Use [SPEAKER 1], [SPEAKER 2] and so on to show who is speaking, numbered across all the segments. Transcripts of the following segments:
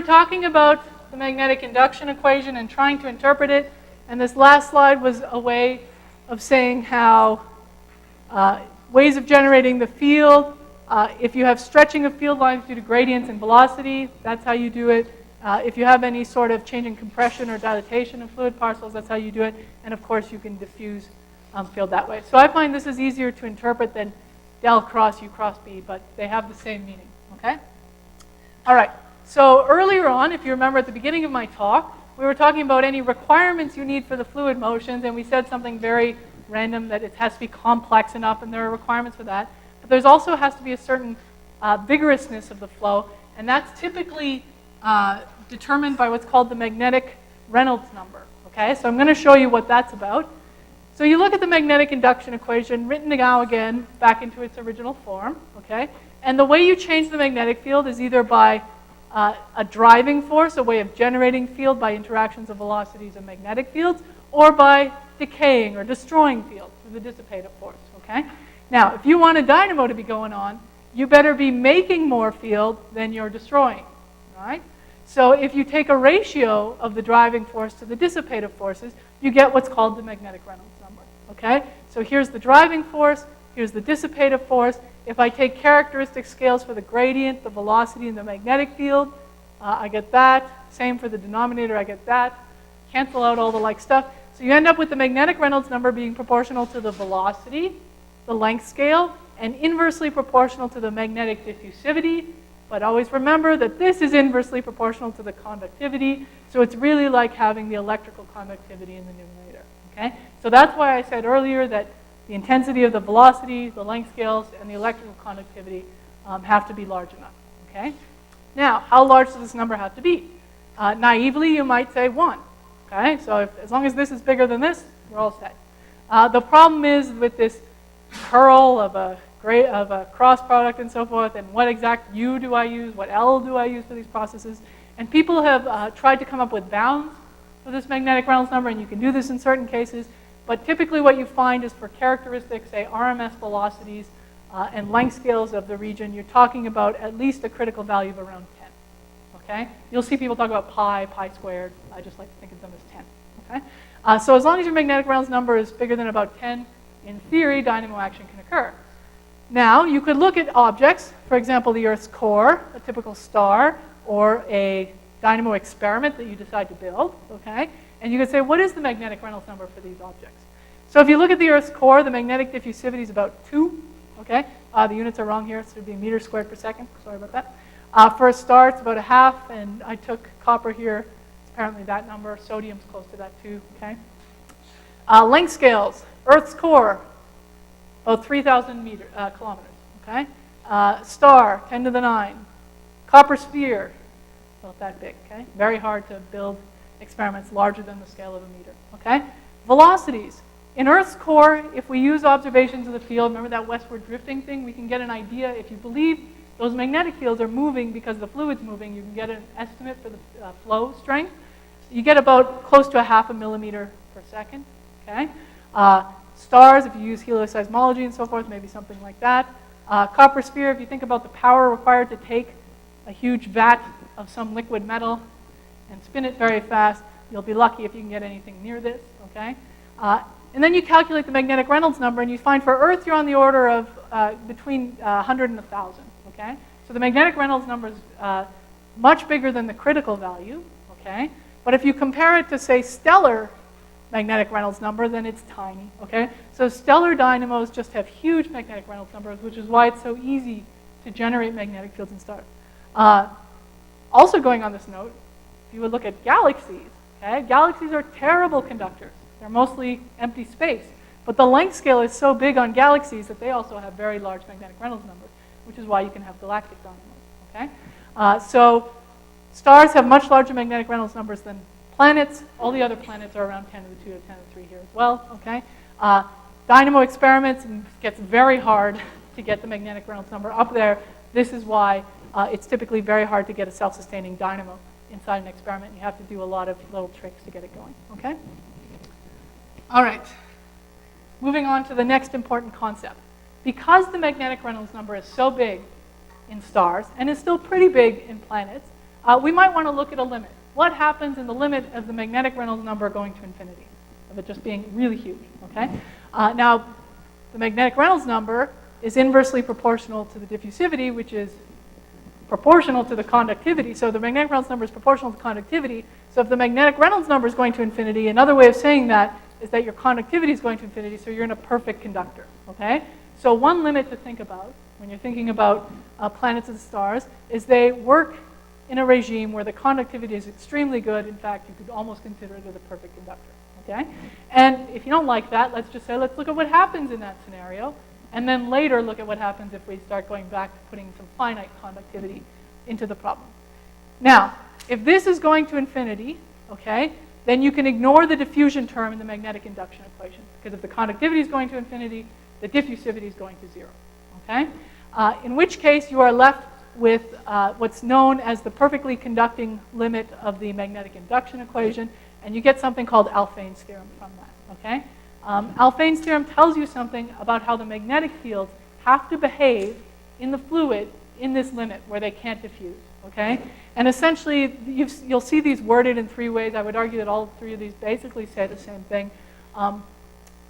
[SPEAKER 1] were talking about the magnetic induction equation and trying to interpret it. And this last slide was a way of saying how ways of generating the field. If you have stretching of field lines due to gradients and velocity, that's how you do it. If you have any sort of change in compression or dilatation of fluid parcels, that's how you do it. And of course, you can diffuse field that way. So I find this is easier to interpret than del cross U cross B, but they have the same meaning, okay? All right, so earlier on, if you remember at the beginning of my talk, we were talking about any requirements you need for the fluid motions, and we said something very random, that it has to be complex enough, and there are requirements for that. But there's also has to be a certain vigorousness of the flow, and that's typically determined by what's called the magnetic Reynolds number, okay? So I'm going to show you what that's about. So you look at the magnetic induction equation, written now again back into its original form, okay? And the way you change the magnetic field is either by a driving force, a way of generating field by interactions of velocities and magnetic fields, or by decaying or destroying field through the dissipative force, okay? Now, if you want a dynamo to be going on, you better be making more field than you're destroying, right? So if you take a ratio of the driving force to the dissipative forces, you get what's called the magnetic Reynolds number, okay? So here's the driving force, here's the dissipative force. If I take characteristic scales for the gradient, the velocity, and the magnetic field, I get that. Same for the denominator, I get that. Cancel out all the like stuff. So you end up with the magnetic Reynolds number being proportional to the velocity, the length scale, and inversely proportional to the magnetic diffusivity. But always remember that this is inversely proportional to the conductivity. So it's really like having the electrical conductivity in the numerator, okay? So that's why I said earlier that the intensity of the velocity, the length scales, and the electrical conductivity have to be large enough, okay? Now, how large does this number have to be? Naively, you might say 1, okay? So as long as this is bigger than this, we're all set. The problem is with this curl of a cross product and so forth, and what exact U do I use, what L do I use for these processes? And people have tried to come up with bounds for this magnetic Reynolds number, and you can do this in certain cases. But typically what you find is for characteristics, say RMS velocities and length scales of the region, you're talking about at least a critical value of around 10, okay? You'll see people talk about pi squared. I just like to think of them as 10, okay? So as long as your magnetic Reynolds number is bigger than about 10, in theory, dynamo action can occur. Now, you could look at objects, for example, the Earth's core, a typical star, or a dynamo experiment that you decide to build, okay? And you could say, what is the magnetic Reynolds number for these objects? So if you look at the Earth's core, the magnetic diffusivity is about 2, okay? The units are wrong here, so it would be meters squared per second. Sorry about that. For a star, it's about 1/2, and I took copper here. It's apparently that number. Sodium's close to that too, okay? Length scales, Earth's core, about 3,000 kilometers, okay? Star, 10 to the 9. Copper sphere, about that big, okay? Very hard to build experiments larger than the scale of a meter, okay? Velocities. In Earth's core, if we use observations of the field, remember that westward drifting thing, we can get an idea. If you believe those magnetic fields are moving because the fluid's moving, you can get an estimate for the flow strength. You get about close to 1/2 millimeter per second, okay? Stars, if you use helioseismology and so forth, maybe something like that. Copper sphere, if you think about the power required to take a huge vat of some liquid metal and spin it very fast, you'll be lucky if you can get anything near this, okay? And then you calculate the magnetic Reynolds number, and you find for Earth you're on the order of between 100 and 1,000, okay? So the magnetic Reynolds number is much bigger than the critical value, okay? But if you compare it to, say, stellar magnetic Reynolds number, then it's tiny, okay? So stellar dynamos just have huge magnetic Reynolds numbers, which is why it's so easy to generate magnetic fields in stars. Also going on this note, if you would look at galaxies, okay? Galaxies are terrible conductors. They're mostly empty space. But the length scale is so big on galaxies that they also have very large magnetic Reynolds numbers, which is why you can have galactic dynamos, okay? So stars have much larger magnetic Reynolds numbers than planets. All the other planets are around 10 to the 2 to 10 to the 3 here as well, okay? Dynamo experiments, it gets very hard to get the magnetic Reynolds number up there. This is why it's typically very hard to get a self-sustaining dynamo inside an experiment. You have to do a lot of little tricks to get it going, okay? All right, moving on to the next important concept. Because the magnetic Reynolds number is so big in stars and is still pretty big in planets, we might want to look at a limit. What happens in the limit of the magnetic Reynolds number going to infinity, of it just being really huge, okay? Now, the magnetic Reynolds number is inversely proportional to the diffusivity, which is proportional to the conductivity. So the magnetic Reynolds number is proportional to conductivity. So if the magnetic Reynolds number is going to infinity, another way of saying that is that your conductivity is going to infinity, so you're in a perfect conductor, okay? So one limit to think about when you're thinking about planets and stars is they work in a regime where the conductivity is extremely good. In fact, you could almost consider it as a perfect conductor, okay? And if you don't like that, let's just say, let's look at what happens in that scenario, and then later look at what happens if we start going back to putting some finite conductivity into the problem. Now, if this is going to infinity, okay, then you can ignore the diffusion term in the magnetic induction equation, because if the conductivity is going to infinity, the diffusivity is going to 0, okay? In which case, you are left with what's known as the perfectly conducting limit of the magnetic induction equation, and you get something called Alfvén's theorem from that, okay? Alfvén's theorem tells you something about how the magnetic fields have to behave in the fluid in this limit where they can't diffuse, okay? And essentially, you'll see these worded in 3 ways. I would argue that all 3 of these basically say the same thing.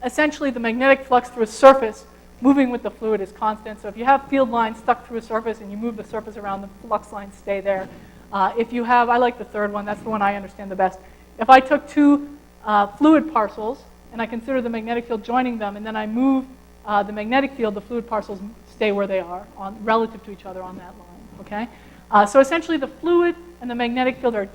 [SPEAKER 1] Essentially, the magnetic flux through a surface moving with the fluid is constant. So if you have field lines stuck through a surface and you move the surface around, the flux lines stay there. If you have, I like the third one, that's the one I understand the best. If I took 2 fluid parcels and I consider the magnetic field joining them, and then I move the magnetic field, the fluid parcels stay where they are relative to each other on that line, okay? So essentially the fluid and the magnetic field are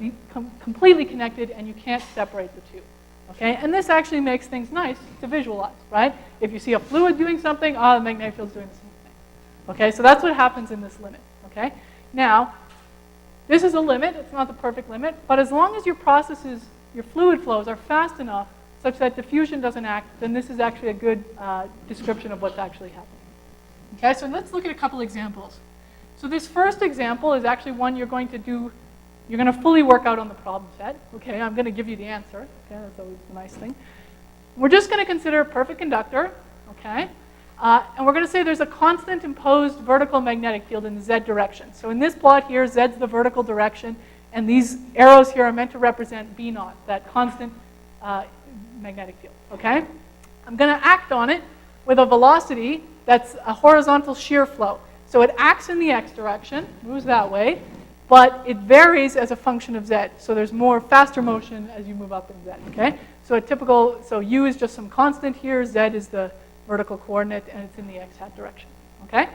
[SPEAKER 1] completely connected, and you can't separate the 2. Okay, and this actually makes things nice to visualize, right? If you see a fluid doing something, the magnetic field's doing the same thing. Okay, so that's what happens in this limit, okay? Now, this is a limit. It's not the perfect limit, but as long as your processes, your fluid flows are fast enough such that diffusion doesn't act, then this is actually a good description of what's actually happening. Okay, so let's look at a couple examples. So this first example is actually one you're going to do. You're going to fully work out on the problem set. Okay, I'm going to give you the answer. Okay, that's always a nice thing. We're just going to consider a perfect conductor. Okay, and we're going to say there's a constant imposed vertical magnetic field in the z direction. So in this plot here, z's the vertical direction, and these arrows here are meant to represent b naught, that constant magnetic field. Okay, I'm going to act on it with a velocity that's a horizontal shear flow. So it acts in the x direction, moves that way, but it varies as a function of z. So there's more faster motion as you move up in z, okay? So u is just some constant here, z is the vertical coordinate, and it's in the x hat direction, okay?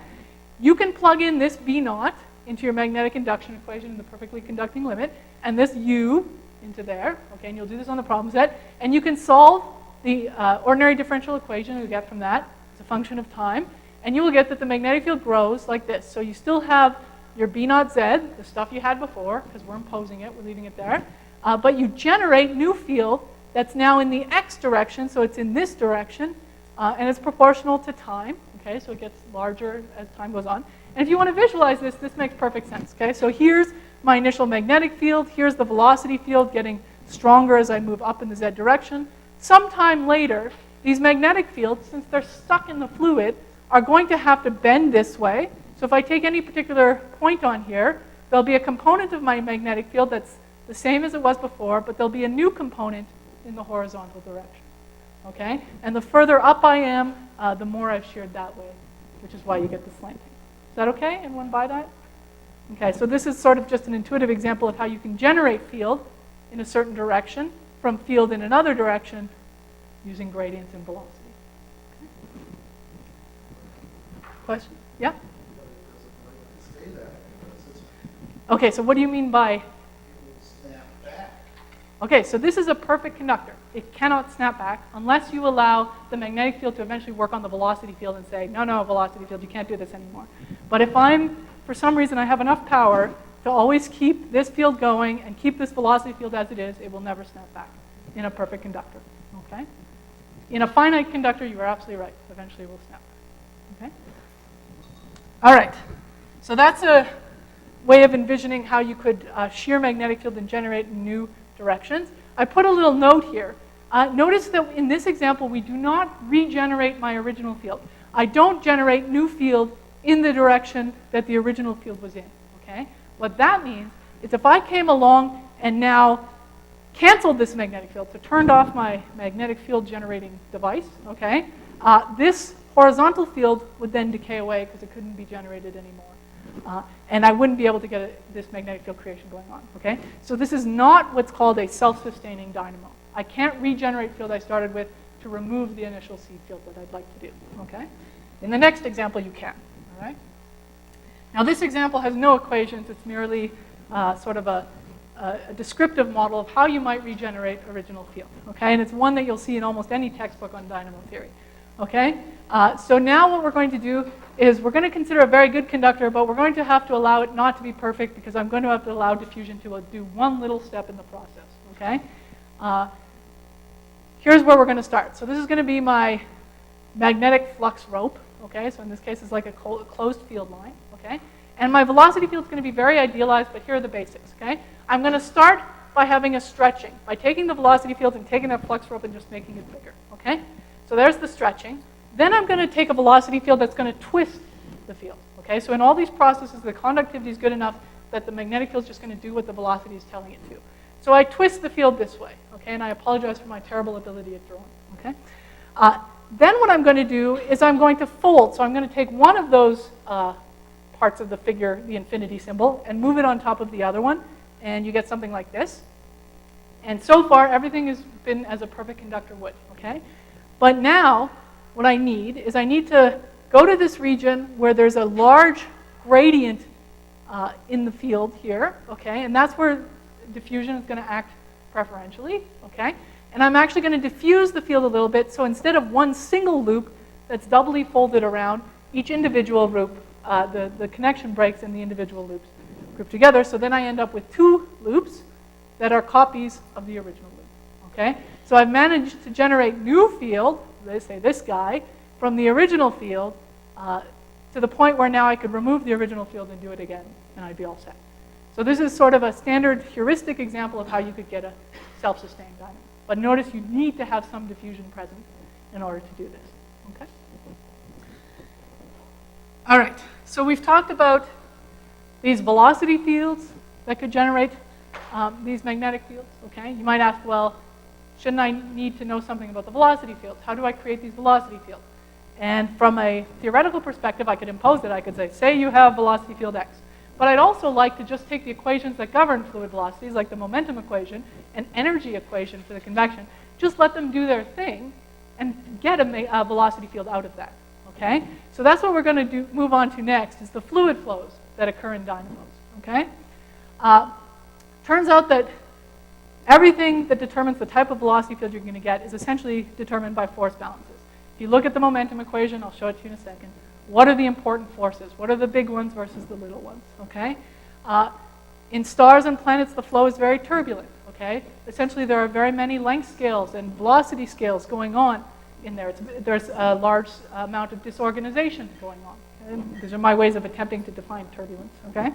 [SPEAKER 1] You can plug in this b naught into your magnetic induction equation in the perfectly conducting limit, and this u into there, okay? And you'll do this on the problem set, and you can solve the ordinary differential equation you get from that as a function of time, and you will get that the magnetic field grows like this. So you still have your B naught Z, the stuff you had before, because we're imposing it, we're leaving it there. But you generate new field that's now in the x direction, so it's in this direction, and it's proportional to time, okay? So it gets larger as time goes on. And if you want to visualize this, this makes perfect sense, okay? So here's my initial magnetic field, here's the velocity field getting stronger as I move up in the Z direction. Sometime later, these magnetic fields, since they're stuck in the fluid, are going to have to bend this way. So if I take any particular point on here, there'll be a component of my magnetic field that's the same as it was before, but there'll be a new component in the horizontal direction, okay? And the further up I am, the more I've sheared that way, which is why you get the slanting. Is that okay? Anyone buy that? Okay, so this is sort of just an intuitive example of how you can generate field in a certain direction from field in another direction using gradients and velocity. Okay. Question? Yeah? Okay, so what do you mean by?
[SPEAKER 2] Snap back.
[SPEAKER 1] Okay, so this is a perfect conductor. It cannot snap back unless you allow the magnetic field to eventually work on the velocity field and say, no, no, velocity field, you can't do this anymore. But if for some reason, I have enough power to always keep this field going and keep this velocity field as it is, it will never snap back in a perfect conductor, okay? In a finite conductor, you are absolutely right. Eventually, it will snap back, okay? All right, so that's a way of envisioning how you could shear magnetic field and generate new directions. I put a little note here. Notice that in this example, we do not regenerate my original field. I don't generate new field in the direction that the original field was in, okay? What that means is if I came along and now canceled this magnetic field, so turned off my magnetic field generating device, okay, this horizontal field would then decay away because it couldn't be generated anymore. And I wouldn't be able to get this magnetic field creation going on, okay? So this is not what's called a self-sustaining dynamo. I can't regenerate field I started with to remove the initial seed field that I'd like to do, okay? In the next example, you can, all right? Now this example has no equations. It's merely sort of a descriptive model of how you might regenerate original field, okay? And it's one that you'll see in almost any textbook on dynamo theory, okay? So now what we're going to do is we're going to consider a very good conductor, but we're going to have to allow it not to be perfect because I'm going to have to allow diffusion to do one little step in the process, okay? Here's where we're going to start. So this is going to be my magnetic flux rope, okay? So in this case, it's like a closed field line, okay? And my velocity field is going to be very idealized, but here are the basics, okay? I'm going to start by having a stretching, by taking the velocity field and taking that flux rope and just making it bigger, okay? So there's the stretching. Then I'm going to take a velocity field that's going to twist the field, okay? So in all these processes, the conductivity is good enough that the magnetic field is just going to do what the velocity is telling it to. So I twist the field this way, okay? And I apologize for my terrible ability at drawing, okay? Then what I'm going to do is I'm going to fold. So I'm going to take one of those parts of the figure, the infinity symbol, and move it on top of the other one, and you get something like this. And so far, everything has been as a perfect conductor would, okay? But now, what I need is I need to go to this region where there's a large gradient in the field here, okay? And that's where diffusion is going to act preferentially, okay? And I'm actually going to diffuse the field a little bit, so instead of one single loop that's doubly folded around, each individual loop, the connection breaks and the individual loops group together, so then I end up with two loops that are copies of the original loop, okay? So I've managed to generate new field, let's say this guy, from the original field to the point where now I could remove the original field and do it again, and I'd be all set. So this is sort of a standard heuristic example of how you could get a self-sustained dynamo. But notice you need to have some diffusion present in order to do this, okay? All right, so we've talked about these velocity fields that could generate these magnetic fields, okay? You might ask, well, shouldn't I need to know something about the velocity fields? How do I create these velocity fields? And from a theoretical perspective, I could impose it. I could say you have velocity field x. But I'd also like to just take the equations that govern fluid velocities, like the momentum equation and energy equation for the convection, just let them do their thing and get a velocity field out of that, okay? So that's what we're going to move on to next, is the fluid flows that occur in dynamos, okay? Turns out that everything that determines the type of velocity field you're going to get is essentially determined by force balances. If you look at the momentum equation, I'll show it to you in a second, what are the important forces? What are the big ones versus the little ones, okay? In stars and planets, the flow is very turbulent, okay? Essentially, there are very many length scales and velocity scales going on in there. There's a large amount of disorganization going on. Okay? These are my ways of attempting to define turbulence, okay?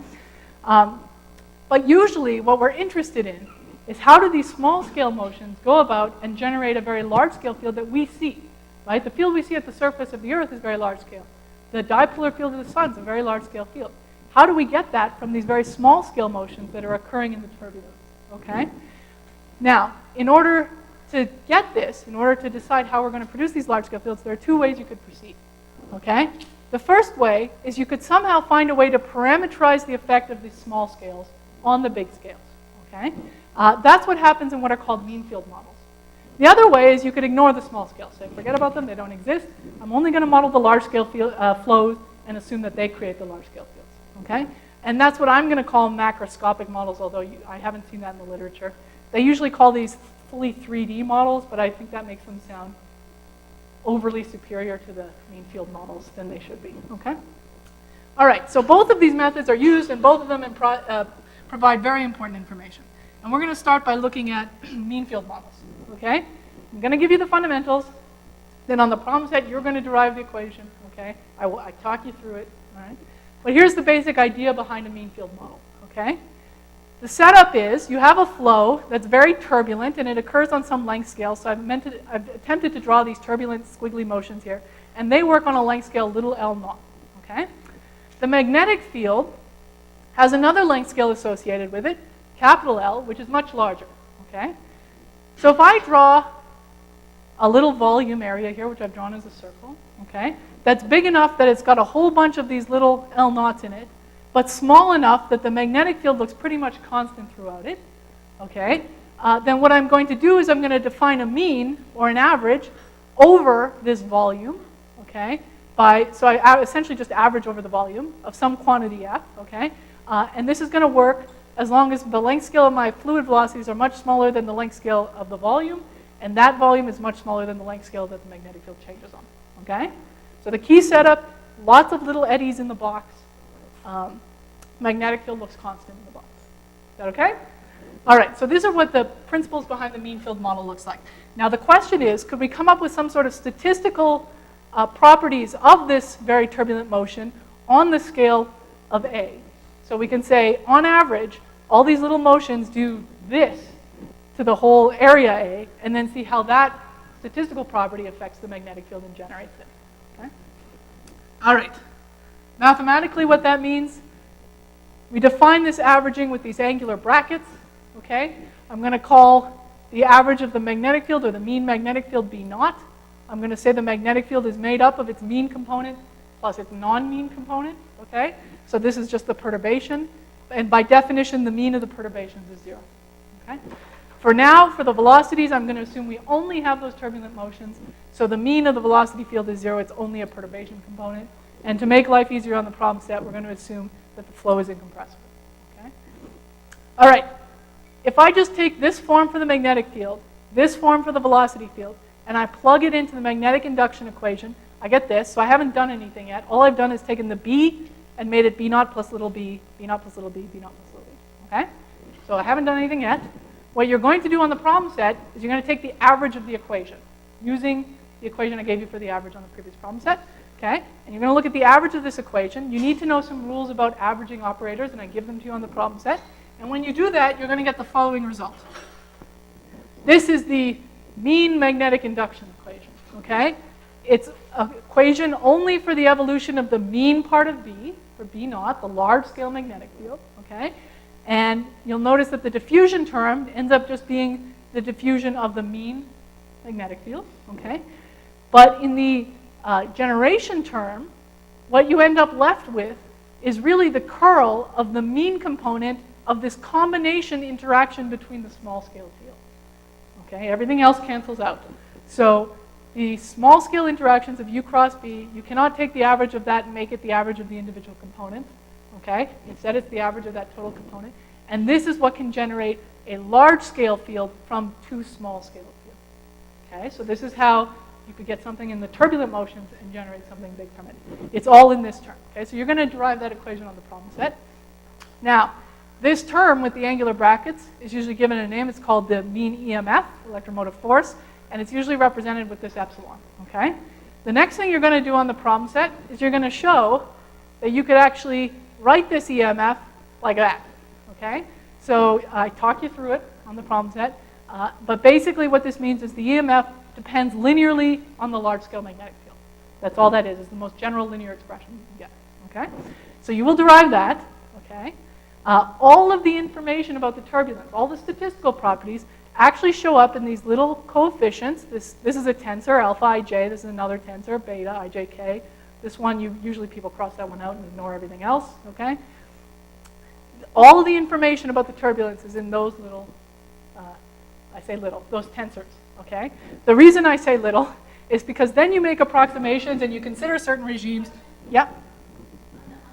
[SPEAKER 1] But usually, what we're interested in is how do these small scale motions go about and generate a very large scale field that we see, right? The field we see at the surface of the Earth is very large scale. The dipolar field of the sun is a very large scale field. How do we get that from these very small scale motions that are occurring in the turbulence, okay? Now, in order to get this, in order to decide how we're going to produce these large scale fields, there are two ways you could proceed, okay? The first way is you could somehow find a way to parameterize the effect of these small scales on the big scales, okay? That's what happens in what are called mean field models. The other way is you could ignore the small scales. Say, forget about them, they don't exist. I'm only going to model the large scale flows and assume that they create the large scale fields, okay? And that's what I'm going to call macroscopic models, although I haven't seen that in the literature. They usually call these fully 3D models, but I think that makes them sound overly superior to the mean field models than they should be, okay? All right, so both of these methods are used, and both of them provide very important information. And we're going to start by looking at mean field models, okay? I'm going to give you the fundamentals. Then on the problem set, you're going to derive the equation, okay? I talk you through it, all right? But here's the basic idea behind a mean field model, okay? The setup is you have a flow that's very turbulent, and it occurs on some length scale. So I've attempted to draw these turbulent squiggly motions here, and they work on a length scale little l naught, okay? The magnetic field has another length scale associated with it, capital L, which is much larger, okay? So if I draw a little volume area here, which I've drawn as a circle, okay, that's big enough that it's got a whole bunch of these little L naughts in it, but small enough that the magnetic field looks pretty much constant throughout it, okay, then what I'm going to do is I'm going to define a mean, or an average, over this volume, okay, so I essentially just average over the volume of some quantity f, okay, and this is going to work as long as the length scale of my fluid velocities are much smaller than the length scale of the volume, and that volume is much smaller than the length scale that the magnetic field changes on, okay? So the key setup, lots of little eddies in the box. Magnetic field looks constant in the box. Is that okay? All right, so these are what the principles behind the mean field model looks like. Now the question is, could we come up with some sort of statistical properties of this very turbulent motion on the scale of A? So we can say, on average, all these little motions do this to the whole area A, and then see how that statistical property affects the magnetic field and generates it. Okay? All right. Mathematically, what that means, we define this averaging with these angular brackets. Okay? I'm going to call the average of the magnetic field, or the mean magnetic field, B naught. I'm going to say the magnetic field is made up of its mean component plus its non-mean component. Okay? So this is just the perturbation. And by definition, the mean of the perturbations is 0. Okay? For now, for the velocities, I'm going to assume we only have those turbulent motions. So the mean of the velocity field is 0. It's only a perturbation component. And to make life easier on the problem set, we're going to assume that the flow is incompressible. Okay? All right. If I just take this form for the magnetic field, this form for the velocity field, and I plug it into the magnetic induction equation, I get this. So I haven't done anything yet. All I've done is taken the B and made it B naught plus little b, B naught plus little b, B naught plus little b. Okay? So I haven't done anything yet. What you're going to do on the problem set is you're going to take the average of the equation using the equation I gave you for the average on the previous problem set. Okay? And you're going to look at the average of this equation. You need to know some rules about averaging operators, and I give them to you on the problem set. And when you do that, you're going to get the following result. This is the mean magnetic induction equation. Okay? It's an equation only for the evolution of the mean part of B, for B naught, the large-scale magnetic field. Okay? And you'll notice that the diffusion term ends up just being the diffusion of the mean magnetic field, okay? But in the generation term, what you end up left with is really the curl of the mean component of this combination interaction between the small-scale field, okay? Everything else cancels out. So the small-scale interactions of U cross B, you cannot take the average of that and make it the average of the individual components. Okay? Instead, it's the average of that total component. And this is what can generate a large-scale field from two small-scale fields. Okay? So this is how you could get something in the turbulent motions and generate something big from it. It's all in this term. Okay? So you're going to derive that equation on the problem set. Now, this term with the angular brackets is usually given a name. It's called the mean EMF, electromotive force, and it's usually represented with this epsilon. Okay? The next thing you're going to do on the problem set is you're going to show that you could actually write this EMF like that, okay? So I talk you through it on the problem set, but basically what this means is the EMF depends linearly on the large-scale magnetic field. That's all that is the most general linear expression you can get, okay? So you will derive that, okay? All of the information about the turbulence, all the statistical properties, actually show up in these little coefficients. This is a tensor, alpha ij, this is another tensor, beta ijk. This one, usually people cross that one out and ignore everything else, okay? All of the information about the turbulence is in those little, I say little, those tensors, okay? The reason I say little is because then you make approximations and you consider certain regimes. Yeah?
[SPEAKER 3] On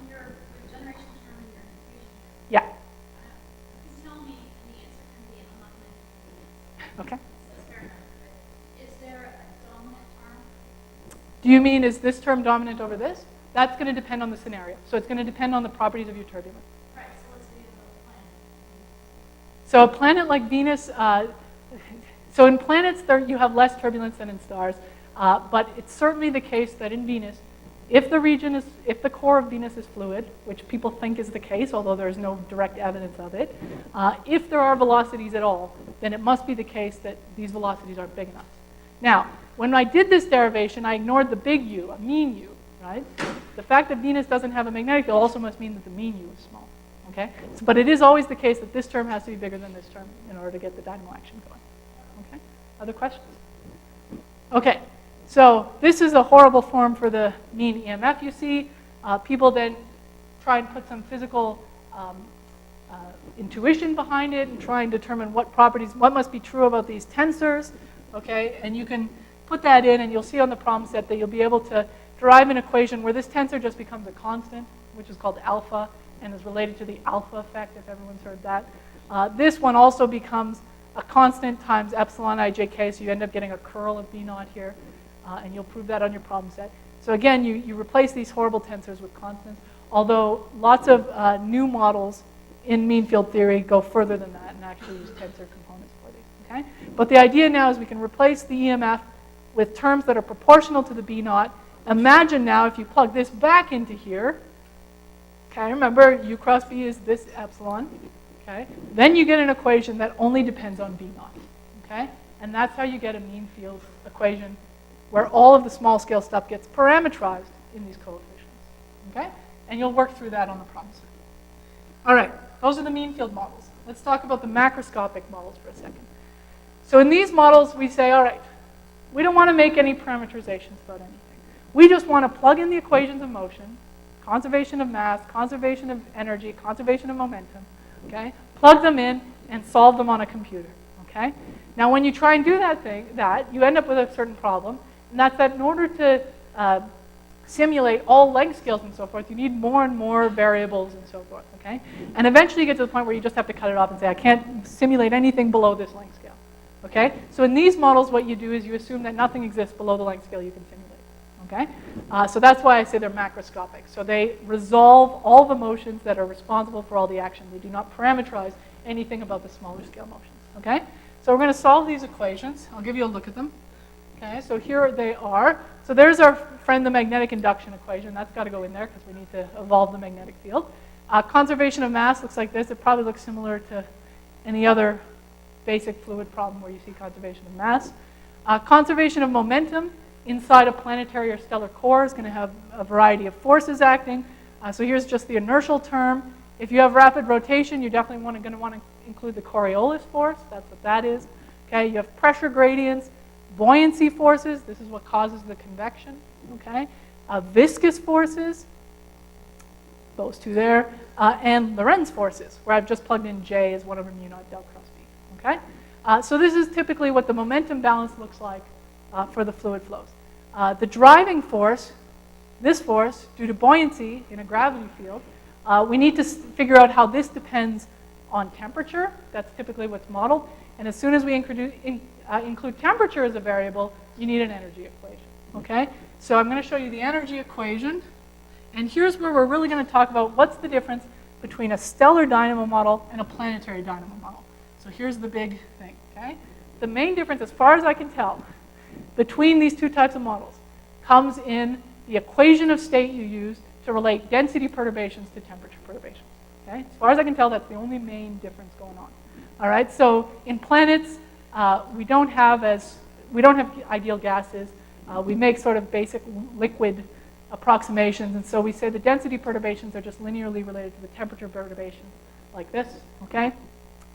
[SPEAKER 3] your generation term and your equation,
[SPEAKER 1] Yeah.
[SPEAKER 3] you tell me, and the answer can be, I'm not going to
[SPEAKER 1] Okay.
[SPEAKER 3] that's fair enough, but is there a dominant term?
[SPEAKER 1] Do you mean, is this term dominant over this? That's going to depend on the scenario. So it's going to depend on the properties of your turbulence.
[SPEAKER 3] Right, so let's say about a planet.
[SPEAKER 1] So a planet like Venus, so in planets you have less turbulence than in stars, but it's certainly the case that in Venus, if the core of Venus is fluid, which people think is the case, although there's no direct evidence of it, if there are velocities at all, then it must be the case that these velocities are big enough. Now, when I did this derivation, I ignored the big U, a mean U, right? The fact that Venus doesn't have a magnetic field also must mean that the mean U is small, Okay? So, but it is always the case that this term has to be bigger than this term in order to get the dynamo action going. Okay? Other questions? Okay. So this is a horrible form for the mean EMF you see. People then try and put some physical intuition behind it and try and determine what properties, what must be true about these tensors. Okay? And you can put that in and you'll see on the problem set that you'll be able to derive an equation where this tensor just becomes a constant, which is called alpha, and is related to the alpha effect, if everyone's heard that. This one also becomes a constant times epsilon ijk, so you end up getting a curl of B naught here, and you'll prove that on your problem set. So again, you replace these horrible tensors with constants, although lots of new models in mean field theory go further than that and actually use tensor components for these. Okay? But the idea now is we can replace the EMF with terms that are proportional to the B naught. Imagine now if you plug this back into here. Okay, remember U cross B is this epsilon. Okay, then you get an equation that only depends on B naught. Okay, and that's how you get a mean field equation where all of the small scale stuff gets parametrized in these coefficients. Okay, and you'll work through that on the problem set. All right, those are the mean field models. Let's talk about the macroscopic models for a second. So in these models, we say, all right, we don't want to make any parameterizations about anything. We just want to plug in the equations of motion, conservation of mass, conservation of energy, conservation of momentum, okay? Plug them in and solve them on a computer, okay? Now, when you try and do that, you end up with a certain problem, and that's that in order to simulate all length scales and so forth, you need more and more variables and so forth, okay? And eventually you get to the point where you just have to cut it off and say, I can't simulate anything below this length scale, okay? So in these models, what you do is you assume that nothing exists below the length scale you can simulate. Okay? So that's why I say they're macroscopic. So they resolve all the motions that are responsible for all the action. They do not parameterize anything about the smaller scale motions. Okay? So we're going to solve these equations. I'll give you a look at them. Okay, so here they are. So there's our friend, the magnetic induction equation. That's got to go in there because we need to evolve the magnetic field. Conservation of mass looks like this. It probably looks similar to any other basic fluid problem where you see conservation of mass. Conservation of momentum inside a planetary or stellar core is going to have a variety of forces acting. So here's just the inertial term. If you have rapid rotation, you're definitely going to want to include the Coriolis force. That's what that is. Okay, you have pressure gradients, buoyancy forces. This is what causes the convection. Okay, viscous forces, those two there, and Lorentz forces, where I've just plugged in J as 1 over mu naught del cross B. Okay, so this is typically what the momentum balance looks like for the fluid flows. The driving force, this force, due to buoyancy in a gravity field, we need to figure out how this depends on temperature. That's typically what's modeled. And as soon as we include temperature as a variable, you need an energy equation. Okay? So I'm going to show you the energy equation. And here's where we're really going to talk about what's the difference between a stellar dynamo model and a planetary dynamo model. So here's the big thing. Okay? The main difference, as far as I can tell, between these two types of models comes in the equation of state you use to relate density perturbations to temperature perturbations. Okay? As far as I can tell, that's the only main difference going on. All right, so in planets, we don't have ideal gases. We make sort of basic liquid approximations, and so we say the density perturbations are just linearly related to the temperature perturbations, like this. Okay?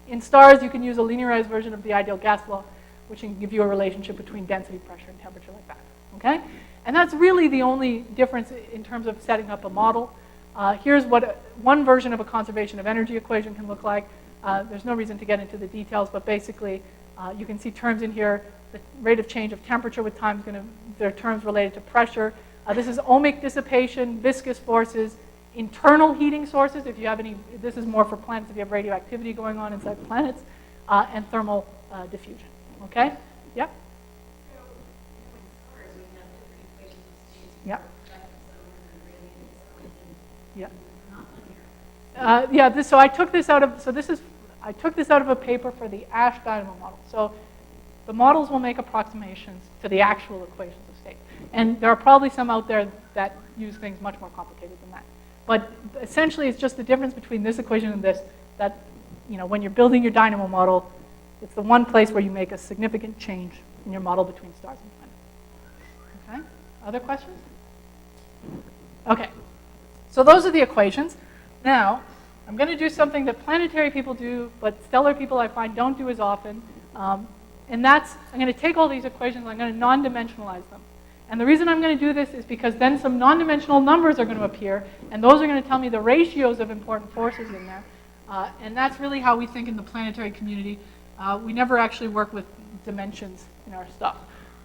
[SPEAKER 1] In stars, you can use a linearized version of the ideal gas law, which can give you a relationship between density, pressure, and temperature like that. Okay? And that's really the only difference in terms of setting up a model. Here's what one version of a conservation of energy equation can look like. There's no reason to get into the details, but basically you can see terms in here. The rate of change of temperature with time is going to, there are terms related to pressure. This is ohmic dissipation, viscous forces, internal heating sources, if you have any, this is more for planets if you have radioactivity going on inside planets, and thermal diffusion. Okay? Yep? Yep. Yeah. So I took this out of, I took this out of a paper for the Ash dynamo model. So the models will make approximations to the actual equations of state. And there are probably some out there that use things much more complicated than that. But essentially, it's just the difference between this equation and this that, you know, when you're building your dynamo model, it's the one place where you make a significant change in your model between stars and planets. Okay? Other questions? Okay. So those are the equations. Now, I'm going to do something that planetary people do, but stellar people I find don't do as often. And that's, I'm going to take all these equations, I'm going to non-dimensionalize them. And the reason I'm going to do this is because then some non-dimensional numbers are going to appear, and those are going to tell me the ratios of important forces in there. And that's really how we think in the planetary community. We never actually work with dimensions in our stuff.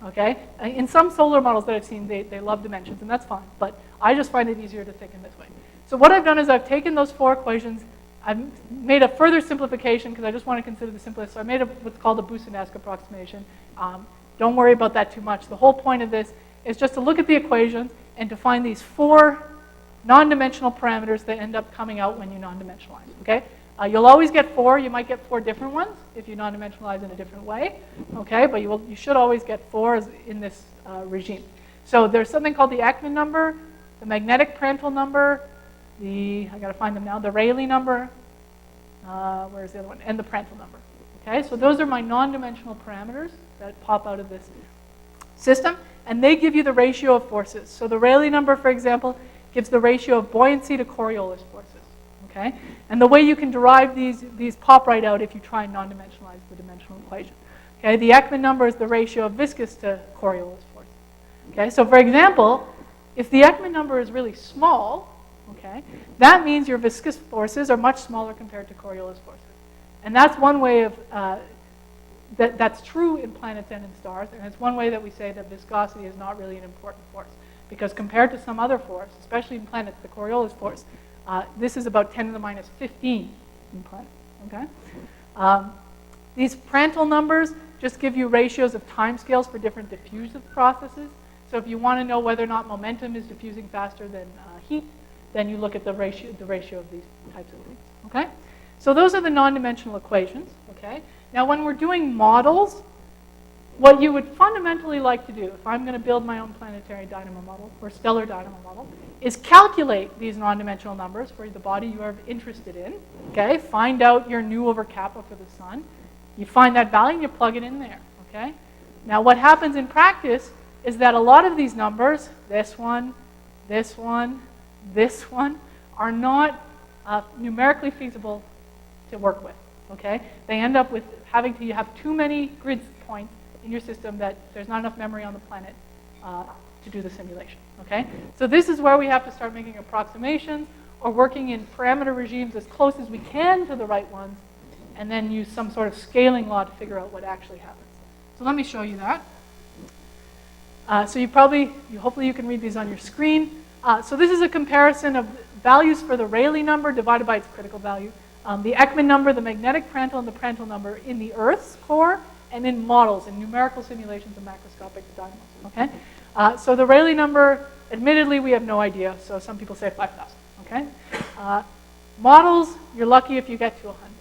[SPEAKER 1] Okay? In some solar models that I've seen, they love dimensions, and that's fine. But I just find it easier to think in this way. So what I've done is I've taken those 4 equations, I've made a further simplification because I just want to consider the simplest. So I made what's called a Boussinesq approximation. Don't worry about that too much. The whole point of this is just to look at the equations and to find these 4 non-dimensional parameters that end up coming out when you non-dimensionalize. Okay? You'll always get 4. You might get 4 different ones if you non-dimensionalize in a different way. Okay? But you should always get 4 in this regime. So there's something called the Ekman number, the magnetic Prandtl number, I got to find them now, the Rayleigh number, where's the other one, and the Prandtl number. Okay? So those are my non-dimensional parameters that pop out of this system, and they give you the ratio of forces. So the Rayleigh number, for example, gives the ratio of buoyancy to Coriolis forces. Okay? And the way you can derive these pop right out if you try and non-dimensionalize the dimensional equation. Okay? The Ekman number is the ratio of viscous to Coriolis forces. Okay? So for example, if the Ekman number is really small, okay, that means your viscous forces are much smaller compared to Coriolis forces. And that's one way of, that's true in planets and in stars, and it's one way that we say that viscosity is not really an important force. Because compared to some other force, especially in planets, the Coriolis force, this is about 10 to the minus 15 in planets. Okay? These Prandtl numbers just give you ratios of timescales for different diffusive processes. So if you want to know whether or not momentum is diffusing faster than heat, then you look at the ratio of these types of things. Okay? So those are the non-dimensional equations. Okay? Now when we're doing models, what you would fundamentally like to do, if I'm going to build my own planetary dynamo model or stellar dynamo model, is calculate these non-dimensional numbers for the body you are interested in. Okay? Find out your nu over kappa for the sun. You find that value and you plug it in there. Okay? Now what happens in practice is that a lot of these numbers, this one, this one, this one, are not numerically feasible to work with. Okay? They end up with having to have too many grid points in your system that there's not enough memory on the planet to do the simulation. Okay? So this is where we have to start making approximations or working in parameter regimes as close as we can to the right ones, and then use some sort of scaling law to figure out what actually happens. So let me show you that. So hopefully you can read these on your screen. So this is a comparison of values for the Rayleigh number divided by its critical value. The Ekman number, the magnetic Prandtl, and the Prandtl number in the Earth's core, and in models, in numerical simulations of macroscopic dynamos. Okay? So the Rayleigh number, admittedly, we have no idea. So some people say 5,000. Okay? Models, you're lucky if you get to 100.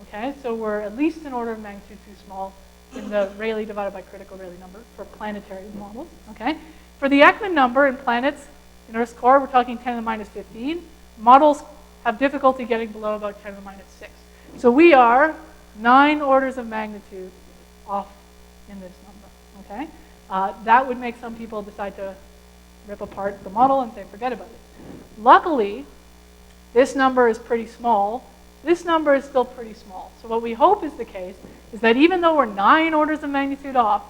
[SPEAKER 1] Okay? So we're at least an order of magnitude too small in the Rayleigh divided by critical Rayleigh number for planetary models. Okay? For the Ekman number in planets in Earth's core, we're talking 10 to the minus 15. Models have difficulty getting below about 10 to the minus 6. So we are 9 orders of magnitude off in this number. Okay? That would make some people decide to rip apart the model and say, forget about it. Luckily, this number is pretty small. This number is still pretty small. So what we hope is the case is that even though we're 9 orders of magnitude off,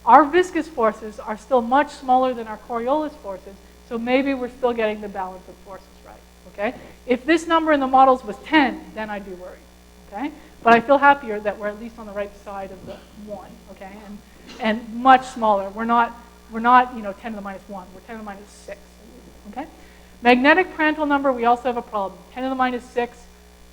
[SPEAKER 1] our viscous forces are still much smaller than our Coriolis forces, so maybe we're still getting the balance of forces right. Okay? If this number in the models was 10, then I'd be worried. Okay? But I feel happier that we're at least on the right side of the 1. Okay? And much smaller. We're not 10 to the minus 1. We're 10 to the minus 6. Okay? Magnetic Prandtl number, we also have a problem. 10 to the minus 6.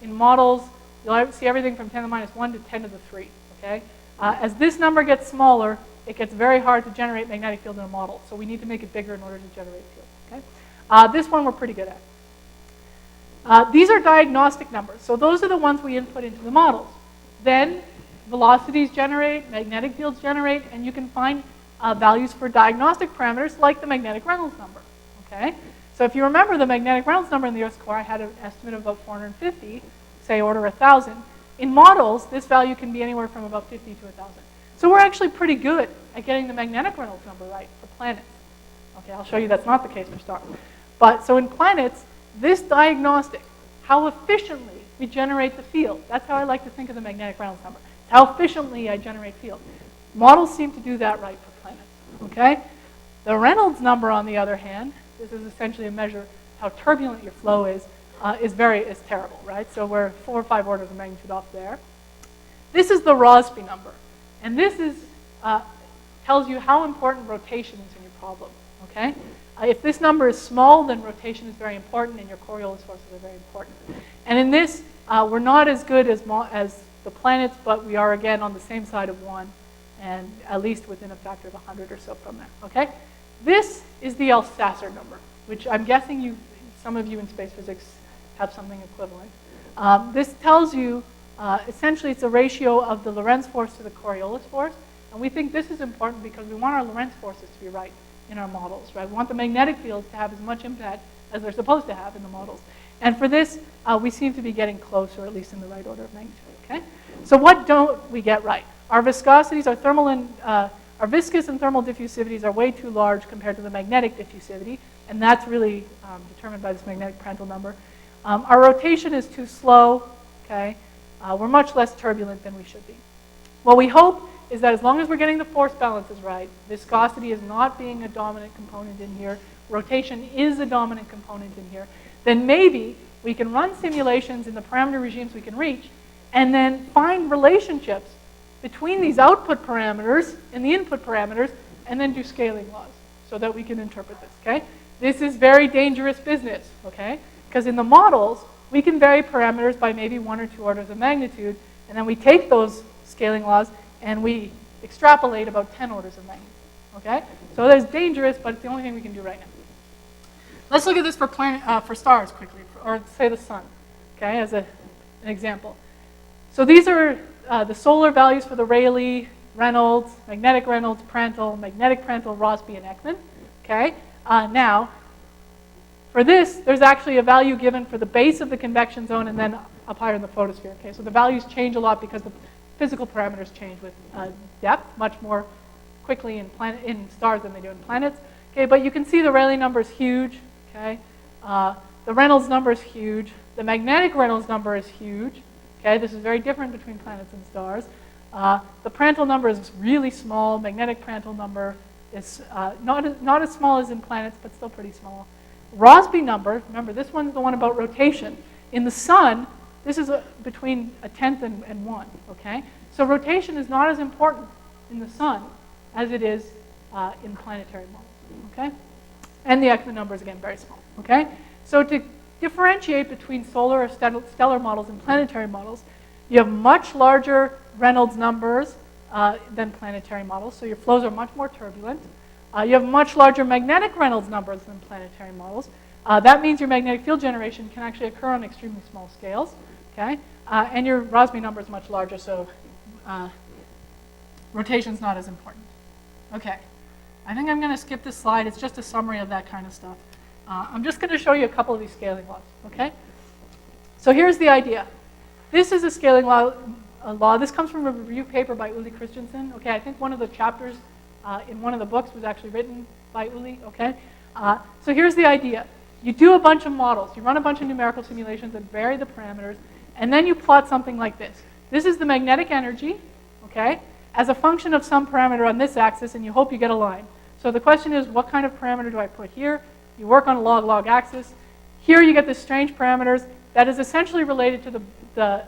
[SPEAKER 1] In models, you'll see everything from 10 to the minus 1 to 10 to the 3. Okay? As this number gets smaller, it gets very hard to generate magnetic field in a model. So we need to make it bigger in order to generate field. Okay? This one we're pretty good at. These are diagnostic numbers. So those are the ones we input into the models. Then velocities generate, magnetic fields generate, and you can find values for diagnostic parameters like the magnetic Reynolds number. Okay? So if you remember the magnetic Reynolds number in the Earth's core, I had an estimate of about 450, say order 1,000. In models, this value can be anywhere from about 50 to 1,000. So we're actually pretty good at getting the magnetic Reynolds number right for planets. Okay, I'll show you that's not the case for stars. But so in planets, this diagnostic, how efficiently we generate the field. That's how I like to think of the magnetic Reynolds number. How efficiently I generate field. Models seem to do that right for planets, okay? The Reynolds number, on the other hand, this is essentially a measure of how turbulent your flow is terrible, right? So we're 4 or 5 orders of magnitude off there. This is the Rossby number, and this is tells you how important rotation is in your problem, okay? If this number is small, then rotation is very important, and your Coriolis forces are very important. And in this, we're not as good as the planets, but we are, again, on the same side of 1, and at least within a factor of 100 or so from there, okay? This is the Alsacer number, which I'm guessing some of you in space physics have something equivalent. This tells you, essentially, it's a ratio of the Lorentz force to the Coriolis force, and we think this is important because we want our Lorentz forces to be right in our models, right? We want the magnetic fields to have as much impact as they're supposed to have in the models. And for this, we seem to be getting close, or at least in the right order of magnitude, okay? So what don't we get right? Our viscosities, our viscous and thermal diffusivities are way too large compared to the magnetic diffusivity, and that's really determined by this magnetic Prandtl number. Our rotation is too slow, okay? We're much less turbulent than we should be. What we hope is that as long as we're getting the force balances right, viscosity is not being a dominant component in here, rotation is a dominant component in here, then maybe we can run simulations in the parameter regimes we can reach and then find relationships between these output parameters and the input parameters and then do scaling laws so that we can interpret this, okay? This is very dangerous business, okay? Because in the models, we can vary parameters by maybe 1 or 2 orders of magnitude, and then we take those scaling laws and we extrapolate about 10 orders of magnitude, okay? So that's dangerous, but it's the only thing we can do right now. Let's look at this for stars quickly, or say the sun, okay, as an example. So these are the solar values for the Rayleigh, Reynolds, magnetic Reynolds, Prandtl, magnetic Prandtl, Rossby, and Ekman, okay? Now, for this, there's actually a value given for the base of the convection zone and then up higher in the photosphere, okay? So the values change a lot because the physical parameters change with depth much more quickly in stars than they do in planets. Okay, but you can see the Rayleigh number is huge. Okay, the Reynolds number is huge. The magnetic Reynolds number is huge. Okay, this is very different between planets and stars. The Prandtl number is really small. Magnetic Prandtl number is not as small as in planets, but still pretty small. Rossby number, remember this one's the one about rotation. In the sun, this is between 1/10 and 1, okay? So rotation is not as important in the sun as it is in planetary models, okay? And the Ekman number is, again, very small, okay? So to differentiate between solar or stellar models and planetary models, you have much larger Reynolds numbers than planetary models, so your flows are much more turbulent. You have much larger magnetic Reynolds numbers than planetary models. That means your magnetic field generation can actually occur on extremely small scales. Okay? And your Rossby number is much larger, so rotation's not as important. Okay. I think I'm going to skip this slide. It's just a summary of that kind of stuff. I'm just going to show you a couple of these scaling laws. Okay? So here's the idea. This is a scaling law. This comes from a review paper by Uli Christensen. Okay, I think one of the chapters in one of the books was actually written by Uli. Okay? So here's the idea. You do a bunch of models. You run a bunch of numerical simulations that vary the parameters. And then you plot something like this. This is the magnetic energy, okay, as a function of some parameter on this axis, and you hope you get a line. So the question is, what kind of parameter do I put here? You work on a log-log axis. Here you get the strange parameters that is essentially related to the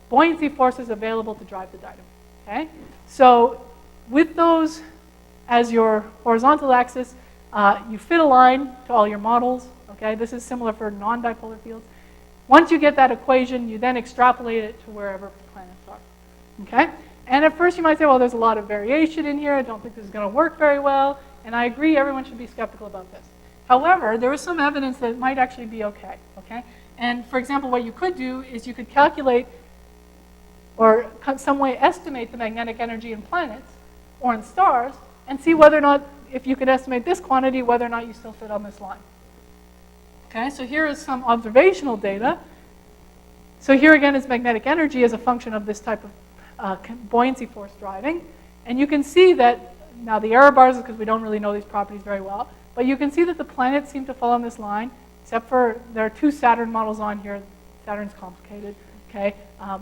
[SPEAKER 1] buoyancy forces available to drive the dynamo, okay? So with those as your horizontal axis, you fit a line to all your models, okay? This is similar for non-dipolar fields. Once you get that equation, you then extrapolate it to wherever planets are, okay? And at first you might say, well, there's a lot of variation in here. I don't think this is going to work very well. And I agree, everyone should be skeptical about this. However, there is some evidence that it might actually be okay, okay? And for example, what you could do is you could calculate or some way estimate the magnetic energy in planets or in stars and see whether or not, if you could estimate this quantity, whether or not you still fit on this line. Okay, so here is some observational data. So here again is magnetic energy as a function of this type of buoyancy force driving. And you can see that, now the error bars is because we don't really know these properties very well, but you can see that the planets seem to fall on this line, except for there are 2 Saturn models on here. Saturn's complicated, okay?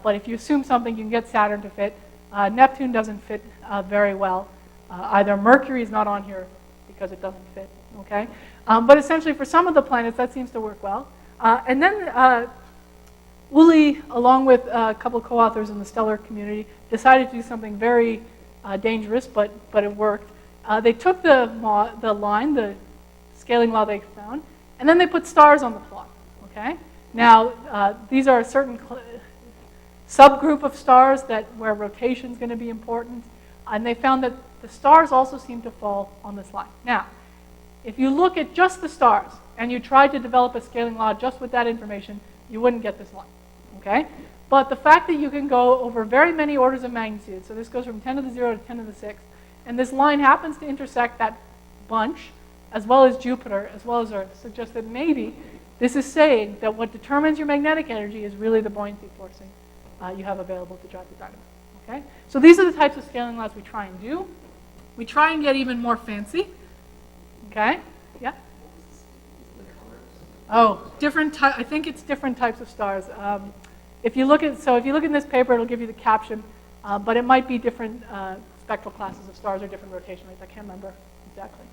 [SPEAKER 1] But if you assume something, you can get Saturn to fit. Neptune doesn't fit very well. Either Mercury is not on here because it doesn't fit, okay? But essentially, for some of the planets, that seems to work well. And then Woolley, along with a couple of co-authors in the stellar community, decided to do something very dangerous, but it worked. They took the line, the scaling law they found, and then they put stars on the plot, okay? Now, these are a certain subgroup of stars where rotation is going to be important, and they found that the stars also seem to fall on this line. Now, if you look at just the stars, and you tried to develop a scaling law just with that information, you wouldn't get this line, okay? But the fact that you can go over very many orders of magnitude, so this goes from 10 to the 0 to 10 to the 6, and this line happens to intersect that bunch, as well as Jupiter, as well as Earth, suggests that maybe this is saying that what determines your magnetic energy is really the buoyancy forcing you have available to drive the dynamo, okay? So these are the types of scaling laws we try and do. We try and get even more fancy, okay? Yeah? Oh, I think it's different types of stars. If you look in this paper, it'll give you the caption, but it might be different spectral classes of stars or different rotation rates. I can't remember exactly.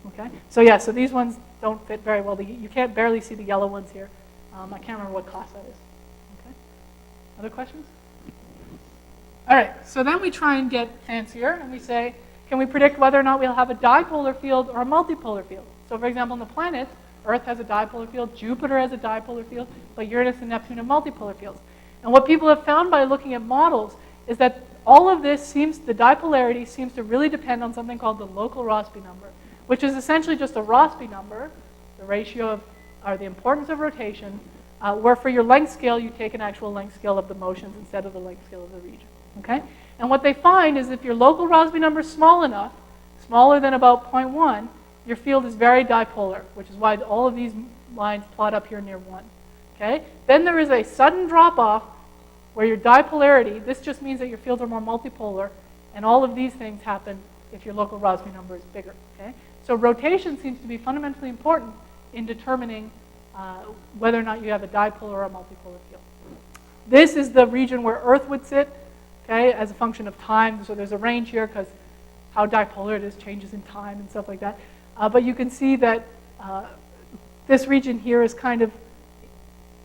[SPEAKER 1] Okay. So yeah, so these ones don't fit very well. You can't barely see the yellow ones here. I can't remember what class that is. Okay. Other questions? All right. So then we try and get fancier, and we say, can we predict whether or not we'll have a dipolar field or a multipolar field? So for example, on the planets, Earth has a dipolar field, Jupiter has a dipolar field, but Uranus and Neptune have multipolar fields. And what people have found by looking at models is that all of this the dipolarity seems to really depend on something called the local Rossby number, which is essentially just a Rossby number, the ratio of, or the importance of rotation, where for your length scale, you take an actual length scale of the motions instead of the length scale of the region, okay? And what they find is if your local Rossby number is small enough, smaller than about 0.1, your field is very dipolar, which is why all of these lines plot up here near 1. Okay? Then there is a sudden drop-off where your dipolarity, this just means that your fields are more multipolar, and all of these things happen if your local Rossby number is bigger. Okay? So rotation seems to be fundamentally important in determining whether or not you have a dipolar or a multipolar field. This is the region where Earth would sit, okay, as a function of time. So there's a range here because how dipolar it is changes in time and stuff like that. But you can see that this region here is kind of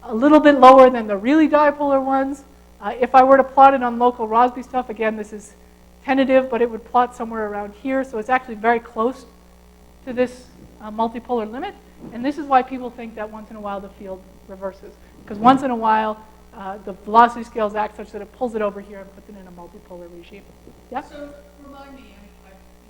[SPEAKER 1] a little bit lower than the really dipolar ones. If I were to plot it on local Rossby stuff, again, this is tentative, but it would plot somewhere around here. So it's actually very close to this multipolar limit. And this is why people think that once in a while the field reverses. Because once in a while, the velocity scales act such that it pulls it over here and puts it in a multipolar regime. Yeah?
[SPEAKER 4] So remind me,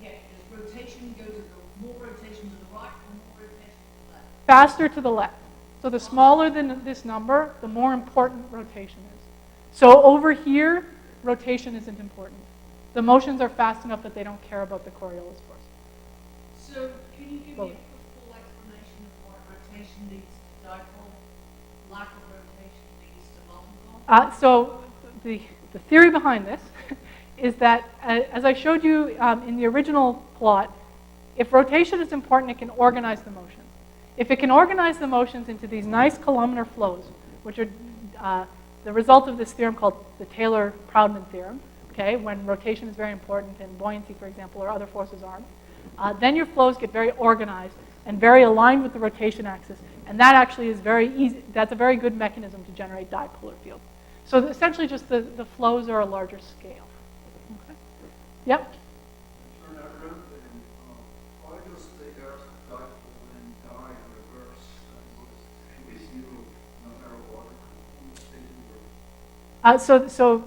[SPEAKER 4] does rotation go to more rotation to the right or more rotation to the left?
[SPEAKER 1] Faster to the left. So the smaller than this number, the more important rotation is. So over here, rotation isn't important. The motions are fast enough that they don't care about the Coriolis force.
[SPEAKER 4] So can you give me a full explanation of what rotation leads to dipole, lack of rotation leads to multipole?
[SPEAKER 1] So the theory behind this is that, as I showed you in the original plot, if rotation is important, it can organize the motions. If it can organize the motions into these nice columnar flows, which are the result of this theorem called the Taylor-Proudman theorem, okay, when rotation is very important and buoyancy, for example, or other forces aren't, then your flows get very organized and very aligned with the rotation axis, and that actually is very easy. That's a very good mechanism to generate dipolar fields. So essentially just the flows are a larger scale. Okay. Yep?
[SPEAKER 2] Why does the Earth dipole and die in reverse? And with zero, no matter what?
[SPEAKER 1] So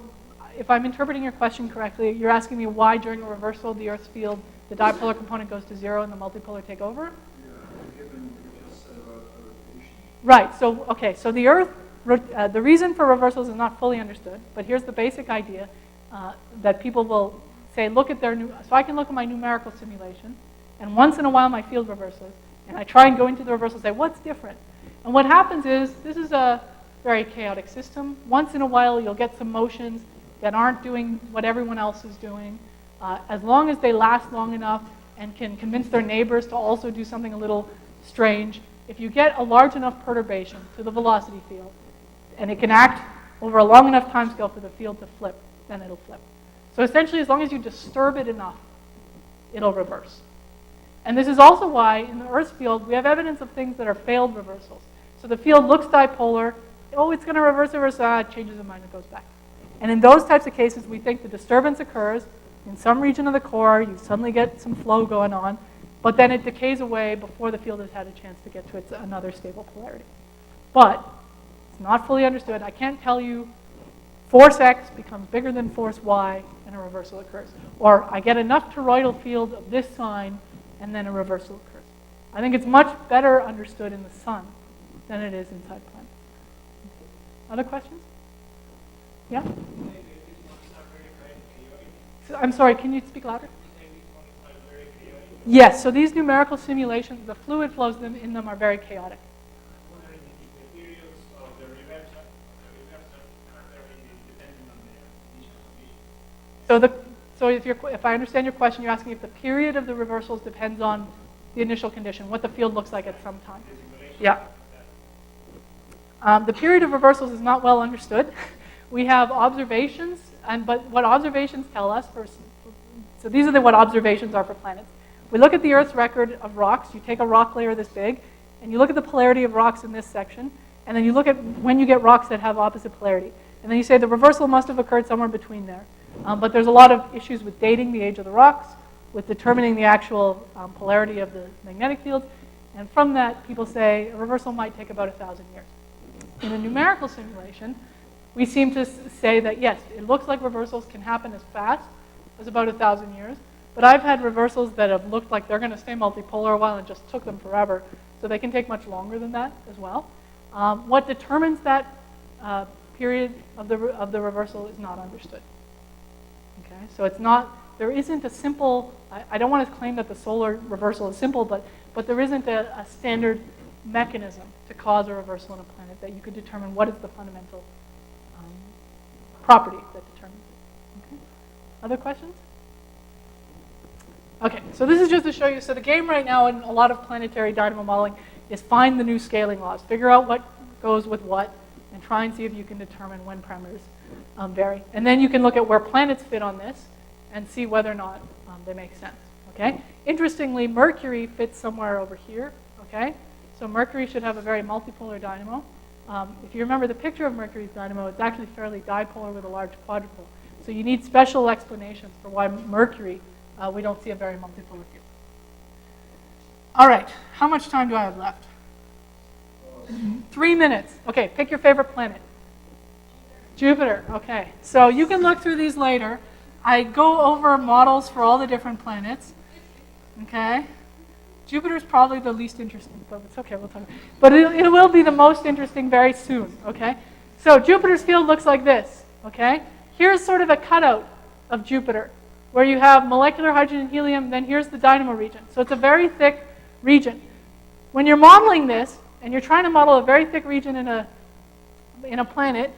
[SPEAKER 1] if I'm interpreting your question correctly, you're asking me why during a reversal the Earth's field, the dipolar component goes to 0 and the multipolar take over?
[SPEAKER 2] Yeah, given you just said about rotation.
[SPEAKER 1] Right. So, okay. So the Earth, the reason for reversals is not fully understood, but here's the basic idea that people will say, look at so I can look at my numerical simulation, and once in a while my field reverses, and I try and go into the reversal and say, what's different? And what happens is, this is a very chaotic system. Once in a while you'll get some motions that aren't doing what everyone else is doing. As long as they last long enough and can convince their neighbors to also do something a little strange, if you get a large enough perturbation to the velocity field, and it can act over a long enough time scale for the field to flip, then it'll flip. So essentially, as long as you disturb it enough, it'll reverse. And this is also why in the Earth's field, we have evidence of things that are failed reversals. So the field looks dipolar. Oh, it's going to reverse, it changes its mind, it goes back. And in those types of cases, we think the disturbance occurs in some region of the core. You suddenly get some flow going on, but then it decays away before the field has had a chance to get to another stable polarity. But it's not fully understood. I can't tell you force X becomes bigger than force Y and a reversal occurs. Or I get enough toroidal field of this sign and then a reversal occurs. I think it's much better understood in the sun than it is inside planets. Other questions? Yeah? So, I'm sorry, can you speak louder? Yes, so these numerical simulations, the fluid flows in them are very chaotic. So if I understand your question, you're asking if the period of the reversals depends on the initial condition, what the field looks like at some time. Yeah. The period of reversals is not well understood. We have observations, but what observations tell us, so these are what observations are for planets. We look at the Earth's record of rocks. You take a rock layer this big, and you look at the polarity of rocks in this section, and then you look at when you get rocks that have opposite polarity. And then you say the reversal must have occurred somewhere between there. But there's a lot of issues with dating the age of the rocks, with determining the actual polarity of the magnetic field. And from that, people say a reversal might take about 1,000 years. In a numerical simulation, we seem to say that, yes, it looks like reversals can happen as fast as about 1,000 years. But I've had reversals that have looked like they're going to stay multipolar a while and just took them forever. So they can take much longer than that as well. What determines that period of the reversal is not understood. Okay, so it's not, there isn't a simple, I don't want to claim that the solar reversal is simple, but there isn't a standard mechanism to cause a reversal in a planet that you could determine what is the fundamental property that determines it. Okay. Other questions? Okay, so this is just to show you, so the game right now in a lot of planetary dynamo modeling is find the new scaling laws, figure out what goes with what, and try and see if you can determine when parameters vary. And then you can look at where planets fit on this and see whether or not they make sense, okay? Interestingly, Mercury fits somewhere over here, okay? So Mercury should have a very multipolar dynamo. If you remember the picture of Mercury's dynamo, it's actually fairly dipolar with a large quadrupole. So you need special explanations for why Mercury, we don't see a very multipolar field. All right, how much time do I have left? 3 minutes. Okay, pick your favorite planet. Jupiter, okay. So you can look through these later. I go over models for all the different planets, okay? Jupiter's probably the least interesting, but it's okay, we'll talk about it. But it will be the most interesting very soon, okay? So Jupiter's field looks like this, okay? Here's sort of a cutout of Jupiter, where you have molecular hydrogen and helium, then here's the dynamo region. So it's a very thick region. When you're modeling this, and you're trying to model a very thick region in a planet,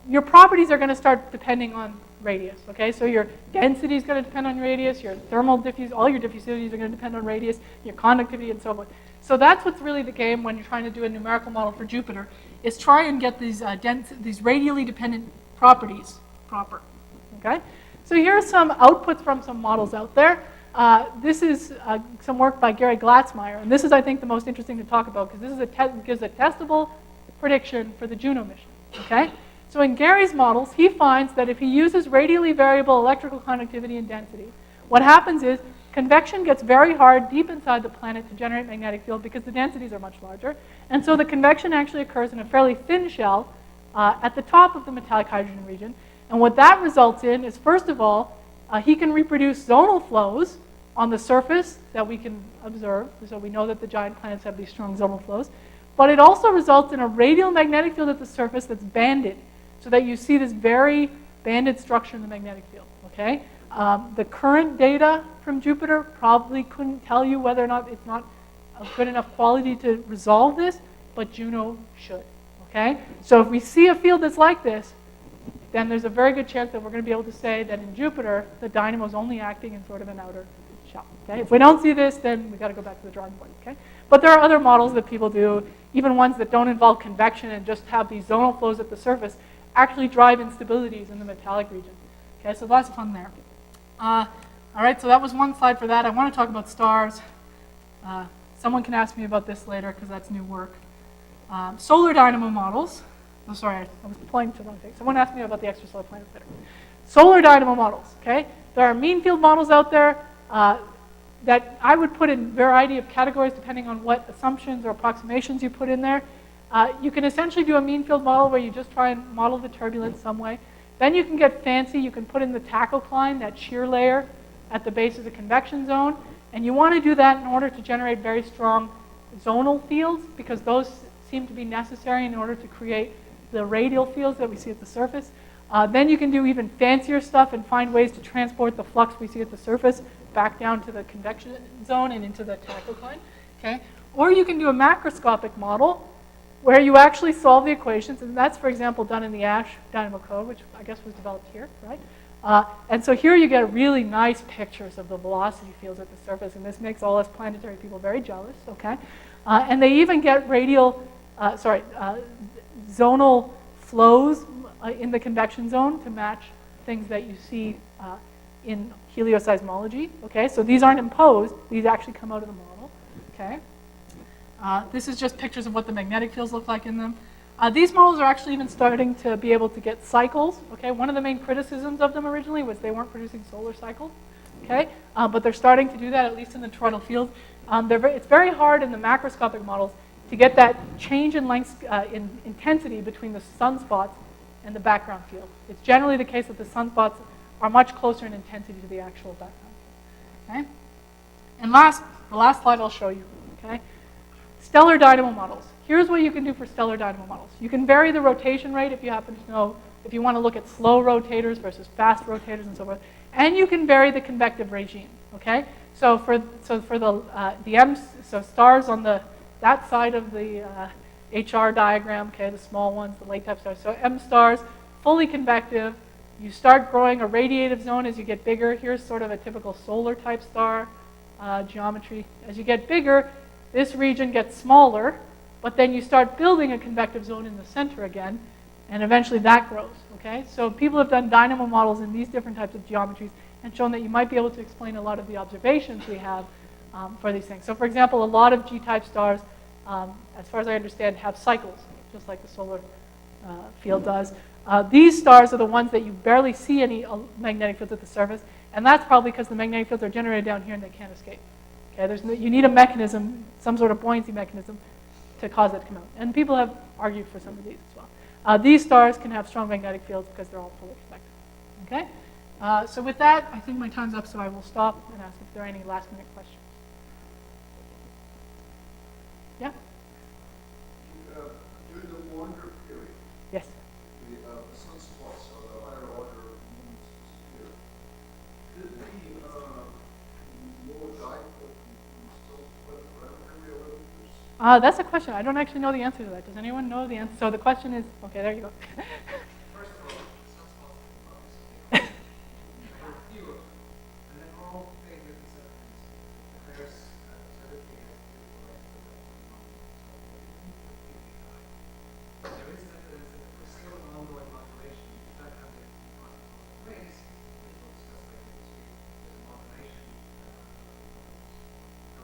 [SPEAKER 1] your properties are going to start depending on radius, okay? So your density is going to depend on radius, your thermal diffuse, all your diffusivities are going to depend on radius, your conductivity, and so forth. So that's what's really the game when you're trying to do a numerical model for Jupiter, is try and get these radially dependent properties proper, okay? So here are some outputs from some models out there. This is some work by Gary Glatzmeyer, and this is, I think, the most interesting to talk about because this is gives a testable prediction for the Juno mission, okay? So in Gary's models, he finds that if he uses radially variable electrical conductivity and density, what happens is convection gets very hard deep inside the planet to generate magnetic field because the densities are much larger, and so the convection actually occurs in a fairly thin shell at the top of the metallic hydrogen region, and what that results in is, first of all, he can reproduce zonal flows on the surface that we can observe, so we know that the giant planets have these strong zonal flows, but it also results in a radial magnetic field at the surface that's banded, so that you see this very banded structure in the magnetic field, okay? The current data from Jupiter probably couldn't tell you whether or not it's not of good enough quality to resolve this, but Juno should, okay? So if we see a field that's like this, then there's a very good chance that we're going to be able to say that in Jupiter, the dynamo is only acting in sort of an outer shell, okay? If we don't see this, then we've got to go back to the drawing board, okay? But there are other models that people do. even ones that don't involve convection and just have these zonal flows at the surface, actually drive instabilities in the metallic region. Okay, so lots of fun there. All right, so that was one slide for that. I want to talk about stars. Someone can ask me about this later because that's new work. Solar dynamo models. Oh, sorry, I was pointing to the wrong thing. Someone asked me about the extrasolar planets later. Solar dynamo models, okay? There are mean field models out there that I would put in a variety of categories depending on what assumptions or approximations you put in there. You can essentially do a mean field model where you just try and model the turbulence some way. Then you can get fancy. You can put in the tachocline, that shear layer at the base of the convection zone. And you want to do that in order to generate very strong zonal fields because those seem to be necessary in order to create the radial fields that we see at the surface. Then you can do even fancier stuff and find ways to transport the flux we see at the surface back down to the convection zone and into the tachocline. Okay? Or you can do a macroscopic model where you actually solve the equations, and that's, for example, done in the ASH Dynamo code, which I guess was developed here, right? And so here you get really nice pictures of the velocity fields at the surface, and this makes all us planetary people very jealous, okay? And they even get zonal flows in the convection zone to match things that you see in helioseismology, okay? So these aren't imposed, these actually come out of the model, okay? This is just pictures of what the magnetic fields look like in them. These models are actually even starting to be able to get cycles, okay? One of the main criticisms of them originally was they weren't producing solar cycles, okay? But they're starting to do that, at least in the toroidal field. It's very hard in the macroscopic models to get that change in length, in intensity between the sunspots and the background field. It's generally the case that the sunspots are much closer in intensity to the actual background field, okay? And the last slide I'll show you, okay? Stellar dynamo models. Here's what you can do for stellar dynamo models. You can vary the rotation rate if you happen to know, if you want to look at slow rotators versus fast rotators and so forth. And you can vary the convective regime, okay? So for stars on that side of the HR diagram, okay, the small ones, the late type stars. So M stars, fully convective. You start growing a radiative zone as you get bigger. Here's sort of a typical solar type star geometry. As you get bigger, this region gets smaller, but then you start building a convective zone in the center again, and eventually that grows, okay? So people have done dynamo models in these different types of geometries and shown that you might be able to explain a lot of the observations we have for these things. So for example, a lot of G-type stars, as far as I understand, have cycles, just like the solar field does. These stars are the ones that you barely see any magnetic fields at the surface, and that's probably because the magnetic fields are generated down here and they can't escape. Okay, you need a mechanism, some sort of buoyancy mechanism, to cause it to come out. And people have argued for some of these as well. These stars can have strong magnetic fields because they're all fully convective. Okay? So with that, I think my time's up, so I will stop and ask if there are any last-minute questions. Yeah?
[SPEAKER 2] During the longer period,
[SPEAKER 1] Yes.
[SPEAKER 2] the sunspots of the higher order moons disappear. Did the lower dipole still split around every 11 years?
[SPEAKER 1] That's a question. I don't actually know the answer to that. Does anyone know the answer? So the question is, okay, there you go.
[SPEAKER 5] First of all, sunspots are few of them, and then all big with the sediments. There's solidity has to do with there is evidence that we're still an ongoing modulation. In fact, having waves, which we'll discuss later this week, there's a modulation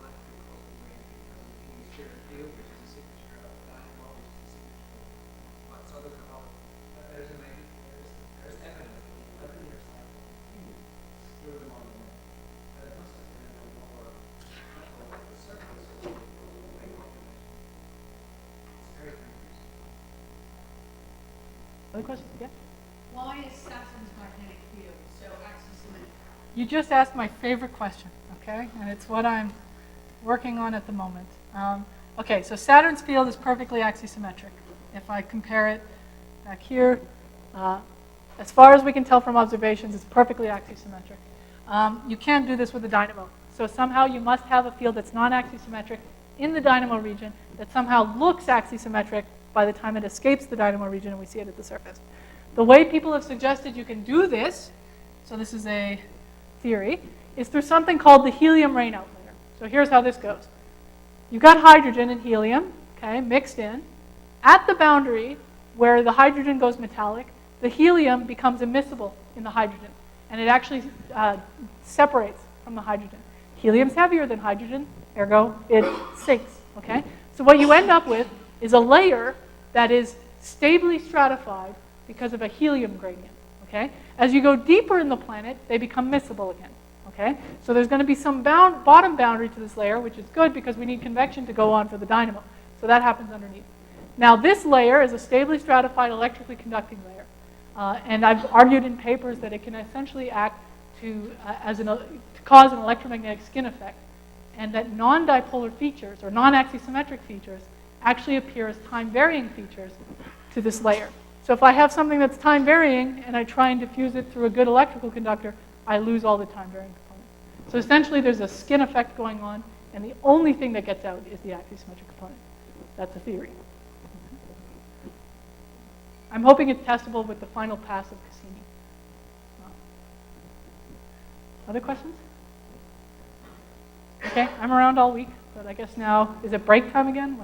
[SPEAKER 5] relatively close to wave because of the hemisphere field, which is a signature of dynamo, which is a signature of lots of other phenomena. There's evidence that 11 years cycle through the modulation. But it must have been a lower level at the surface of the wave population. It's very dangerous.
[SPEAKER 1] Other questions? Yeah?
[SPEAKER 4] Why is Saturn's magnetic field so axisymmetric?
[SPEAKER 1] You just asked my favorite question, okay? And it's what I'm working on at the moment. Okay, so Saturn's field is perfectly axisymmetric. If I compare it back here, as far as we can tell from observations, it's perfectly axisymmetric. You can't do this with a dynamo. So somehow you must have a field that's non-axisymmetric in the dynamo region that somehow looks axisymmetric by the time it escapes the dynamo region and we see it at the surface. The way people have suggested you can do this, so this is a theory, is through something called the helium rainout layer. So here's how this goes. You've got hydrogen and helium, okay, mixed in. At the boundary, where the hydrogen goes metallic, the helium becomes immiscible in the hydrogen, and it actually separates from the hydrogen. Helium's heavier than hydrogen, ergo it sinks, okay? So what you end up with is a layer that is stably stratified because of a helium gradient, okay? As you go deeper in the planet, they become miscible again, okay? So there's going to be some bottom boundary to this layer, which is good because we need convection to go on for the dynamo. So that happens underneath. Now this layer is a stably stratified electrically conducting layer. And I've argued in papers that it can essentially act to cause an electromagnetic skin effect, and that non-dipolar features or non-axisymmetric features actually appear as time-varying features to this layer. So if I have something that's time-varying and I try and diffuse it through a good electrical conductor, I lose all the time-varying components. So essentially there's a skin effect going on, and the only thing that gets out is the axisymmetric component. That's a theory. I'm hoping it's testable with the final pass of Cassini. Other questions? Okay, I'm around all week, but I guess now, is it break time again?